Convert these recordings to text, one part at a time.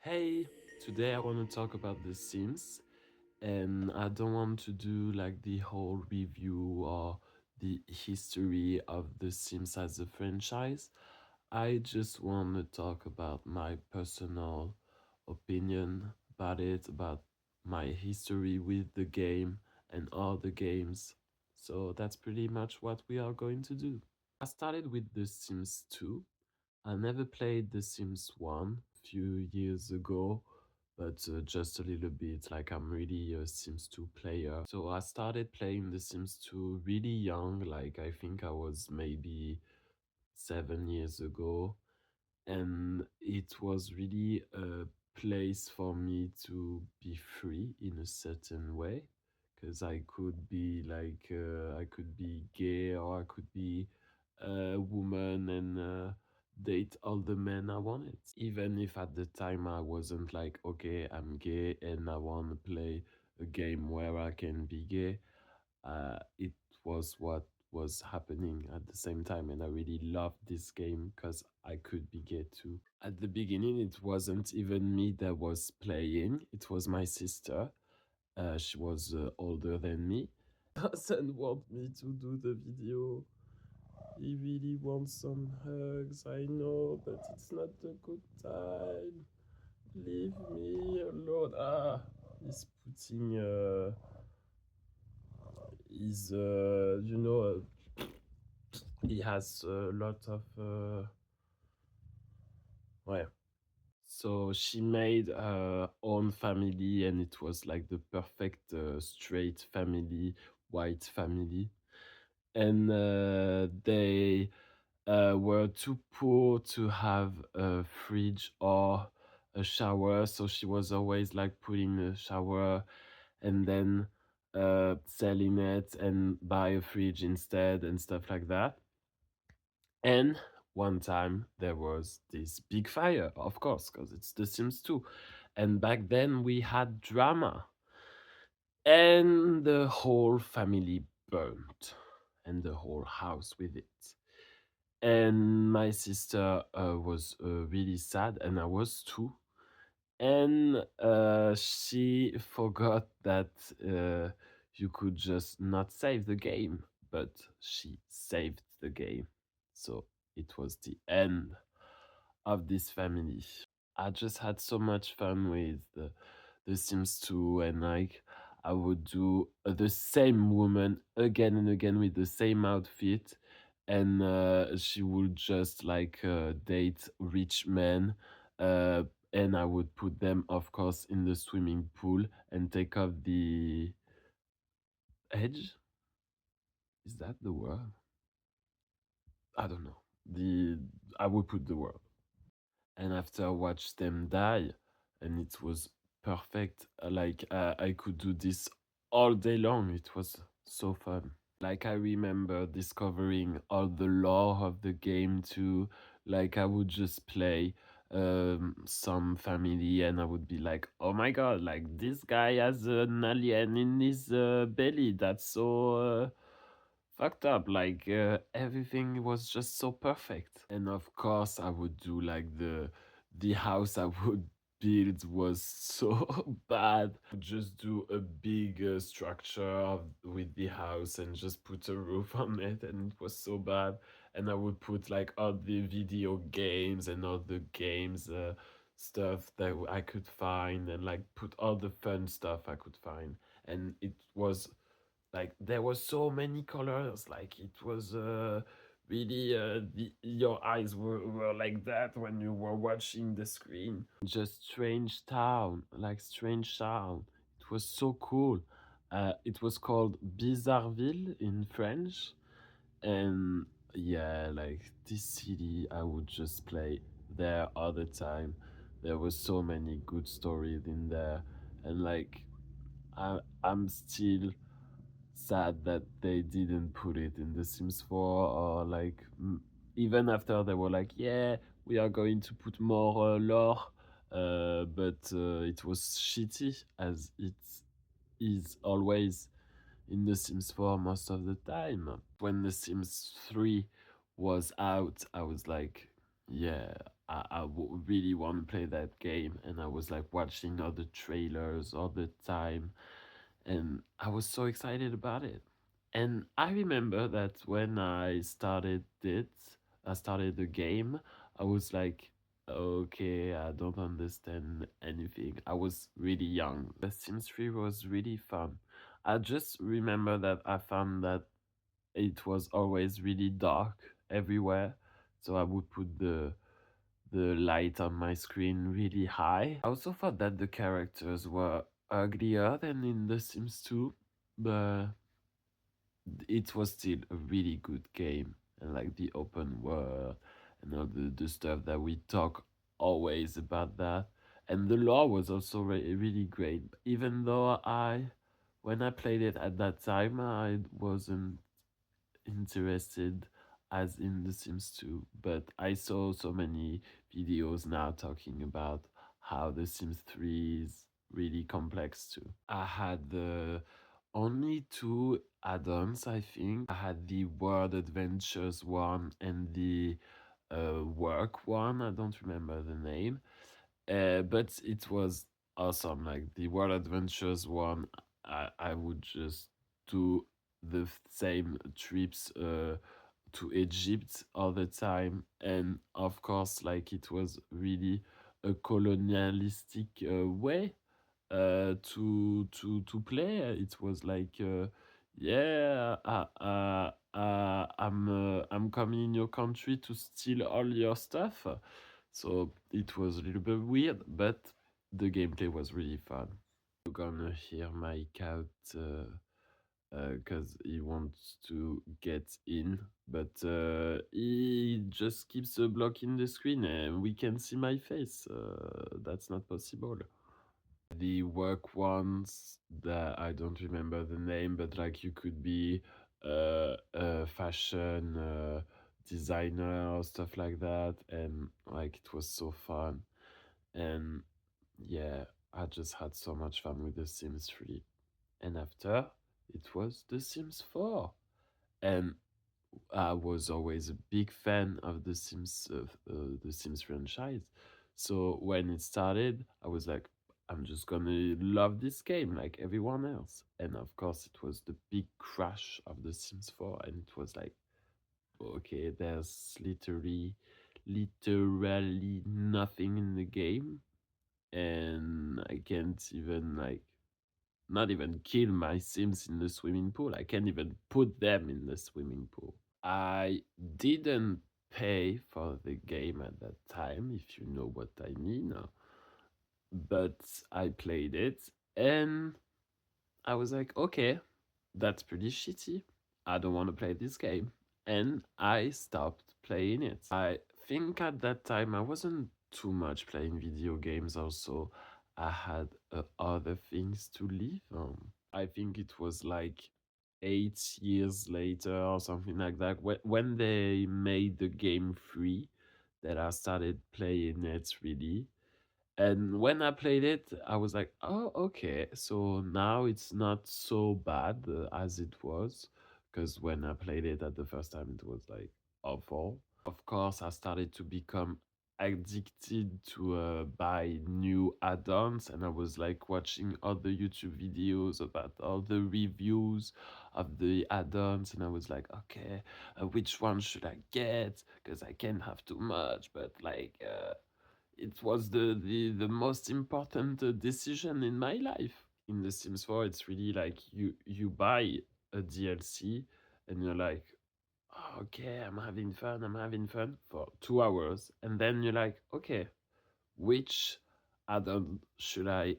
Hey, today I want to talk about The Sims, and I don't want to do like the whole review or the history of The Sims as a franchise. I just want to talk about my personal opinion about it, about my history with the game and all the games. So that's pretty much what we are going to do. I started with The Sims 2. I never played The Sims 1 few years ago, but just a little bit. Like, I'm really a Sims 2 player. So I started playing The Sims 2 really young, like I think I was maybe 7 years ago. And it was really a place for me to be free in a certain way. Because I could be like, I could be gay or I could be a woman and date all the men I wanted. Even if at the time I wasn't like, okay, I'm gay and I want to play a game where I can be gay, it was what was happening at the same time. And I really loved this game because I could be gay too. At the beginning, it wasn't even me that was playing, it was my sister. She was older than me. Doesn't want me to do the video. He really wants some hugs, I know, but it's not a good time. Leave me alone. He's putting he has a lot of ouais. So she made her own family, and it was like the perfect straight family, white family. And they were too poor to have a fridge or a shower, so she was always like putting a shower and then selling it and buy a fridge instead and stuff like that. And one time there was this big fire, of course, because it's The Sims 2. And back then we had drama, and the whole family burnt, and the whole house with it. And my sister was really sad, and I was too. And she forgot that you could just not save the game, but she saved the game. So it was the end of this family. I just had so much fun with the Sims 2, and like I would do the same woman again and again with the same outfit, and she would just like date rich men, uh, and I would put them, of course, in the swimming pool and take off the edge. Is that the word? I don't know. The I would put the word. And after I watched them die, and it was perfect. Like I could do this all day long. It was so fun. Like I remember discovering all the lore of the game too. Like I would just play some family and I would be like, oh my god, like this guy has an alien in his belly. That's so fucked up. Like everything was just so perfect. And of course I would do like the house I would build was so bad. Just do a big structure with the house and just put a roof on it, and it was so bad. And I would put like all the video games and all the games stuff that I could find, and like put all the fun stuff I could find. And it was like there was so many colors, like it was really your eyes were like that when you were watching the screen. Just strange town, like strange town. It was so cool. It was called Bizarreville in French. And yeah, like this city I would just play there all the time. There was so many good stories in there. And like I'm still sad that they didn't put it in The Sims 4, or like even after they were like, yeah, we are going to put more lore, but it was shitty as it is always in The Sims 4 most of the time. When The Sims 3 was out, I was like, yeah, really want to play that game, and I was like watching all the trailers all the time, and I was so excited about it. And I remember that when I started the game, I was like, okay, I don't understand anything. I was really young. The Sims 3 was really fun. I just remember that I found that it was always really dark everywhere. So I would put the light on my screen really high. I also thought that the characters were uglier than in The Sims 2, but it was still a really good game. And like the open world and all the stuff that we talk always about that. And the lore was also really great. Even though when I played it at that time, I wasn't interested as in The Sims 2, but I saw so many videos now talking about how The Sims 3 is really complex too. I had the only two add-ons, I think. I had the World Adventures one and the work one. I don't remember the name. But it was awesome. Like the World Adventures one, I would just do the same trips to Egypt all the time, and of course, like it was really a colonialistic way to play. It was like, yeah, I'm coming in your country to steal all your stuff. So it was a little bit weird, but the gameplay was really fun. You're gonna hear my cat because he wants to get in, but he just keeps blocking the screen and we can see my face. That's not possible. The work ones that I don't remember the name, but like you could be a fashion designer or stuff like that, and like it was so fun. And yeah, I just had so much fun with The Sims 3. And after, it was The Sims 4. And I was always a big fan of the Sims franchise. So when it started, I was like, I'm just gonna love this game like everyone else. And of course, it was the big crash of The Sims 4, and it was like, okay, there's literally nothing in the game, and I can't even like not even kill my Sims in the swimming pool. I can't even put them in the swimming pool. I didn't pay for the game at that time, if you know what I mean, but I played it and I was like, okay, that's pretty shitty. I don't want to play this game. And I stopped playing it. I think at that time I wasn't too much playing video games, also. I had other things to live on. I think it was like 8 years later or something like that when they made the game free that I started playing it really. And when I played it, I was like, oh, okay. So now it's not so bad as it was. Because when I played it at the first time, it was like awful. Of course, I started to become addicted to buy new add-ons, and I was like watching other YouTube videos about all the reviews of the add-ons, and I was like, okay, which one should I get? Because I can't have too much, but like it was the most important decision in my life. In The Sims 4, it's really like you buy a DLC and you're like, "Oh, okay, I'm having fun for 2 hours, and then you're like, okay, which add-on should I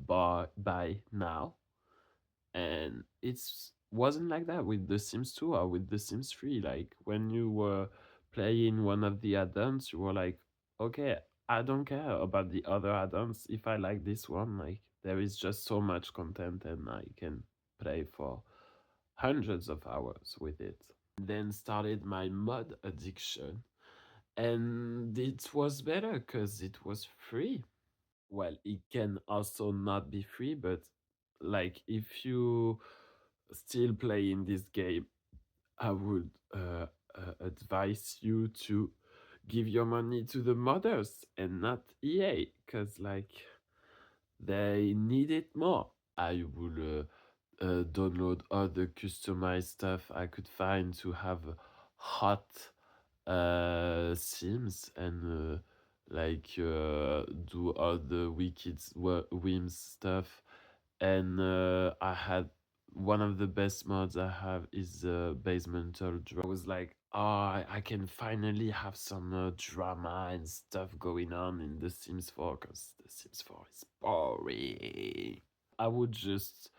buy now? And it's wasn't like that with The Sims 2 or with The Sims 3. Like when you were playing one of the add-ons, you were like, okay, I don't care about the other add-ons. If I like this one, like there is just so much content and I can play for hundreds of hours with it. Then started my mod addiction, and it was better because it was free. Well, it can also not be free, but like if you still playing this game, I would advise you to give your money to the mothers and not EA, because like they need it more. I will download all the customized stuff I could find to have hot Sims and do all the wicked whims stuff. And I had one of the best mods I have is Basemental Drama. I was like, oh, I can finally have some drama and stuff going on in The Sims 4 because The Sims 4 is boring. I would just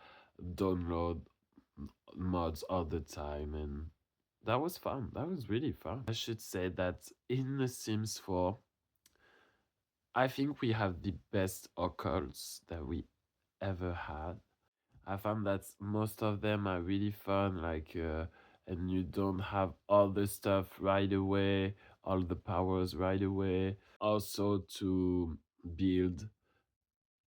download mods all the time, and that was fun. That was really fun. I should say that in The Sims 4, I think we have the best occults that we ever had. I found that most of them are really fun, and you don't have all the stuff right away, all the powers right away. Also, to build,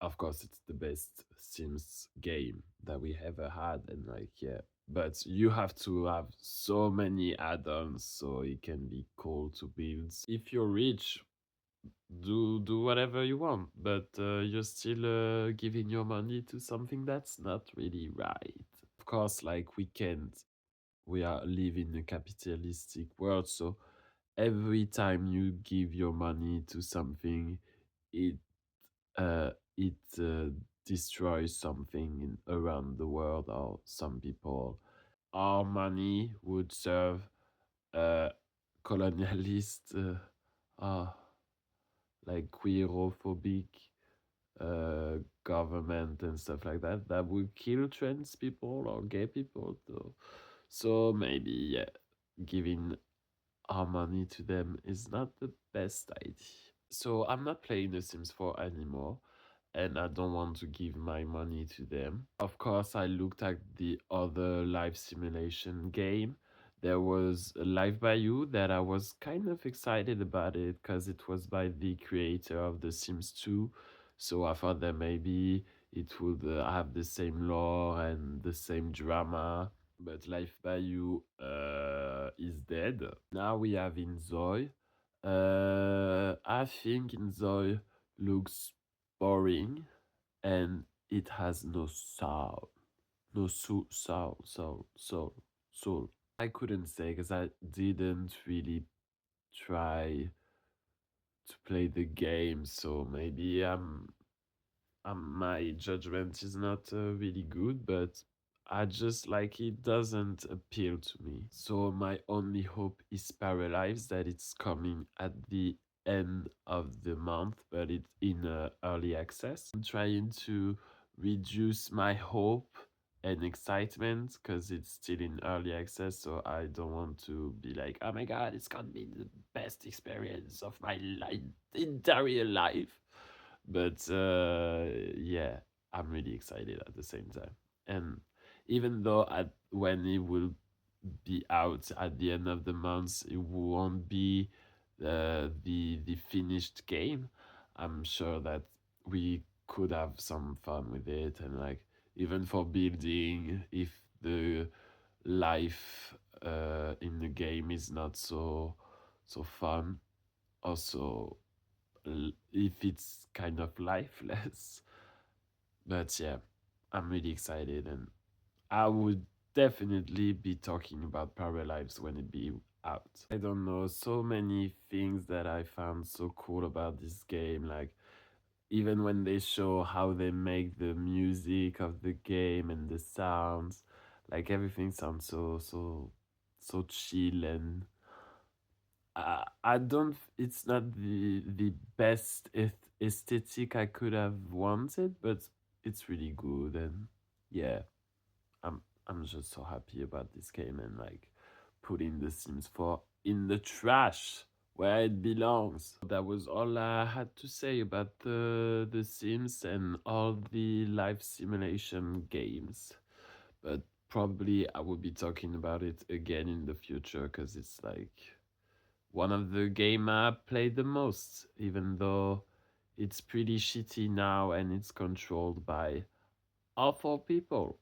of course, it's the best Sims game that we ever had, and like, yeah. But you have to have so many add-ons so it can be cool to build. If you're rich, do whatever you want, but you're still giving your money to something that's not really right. Of course, like we are living in a capitalistic world, so every time you give your money to something, it uh, it destroys something around the world or some people. Our money would serve uh, colonialist, uh, like queerophobic government and stuff like that that would kill trans people or gay people though. So maybe yeah, giving our money to them is not the best idea. So I'm not playing The Sims 4 anymore, and I don't want to give my money to them. Of course, I looked at the other life simulation game. There was Live by You that I was kind of excited about it because it was by the creator of The Sims 2. So I thought that maybe it would have the same lore and the same drama. But Life by You is dead. Now we have Inzoi. I think Inzoi looks boring and it has no soul. No soul. I couldn't say because I didn't really try to play the game, so maybe my judgment is not really good, but I just like it doesn't appeal to me. So my only hope is Paralives that it's coming at the end of the month, but it's in early access. I'm trying to reduce my hope and excitement because it's still in early access, so I don't want to be like, oh my god, it's gonna be the best experience of my entire life. But yeah, I'm really excited at the same time. And even though when it will be out at the end of the month, it won't be the finished game. I'm sure that we could have some fun with it, and like even for building, if the life in the game is not so fun, also if it's kind of lifeless. But yeah, I'm really excited, and I would definitely be talking about Paralives when it be out. I don't know, so many things that I found so cool about this game, like even when they show how they make the music of the game and the sounds, like everything sounds so chill, and I don't. It's not the best aesthetic I could have wanted, but it's really good, and yeah, I'm just so happy about this game and like putting The Sims 4 in the trash where it belongs. That was all I had to say about the Sims and all the life simulation games, but probably I will be talking about it again in the future because it's like one of the game I played the most, even though it's pretty shitty now and it's controlled by awful people.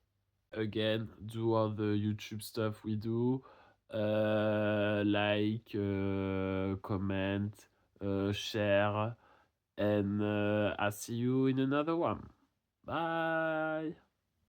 Again, do all the YouTube stuff we do. like, comment, share, and I'll see you in another one. Bye.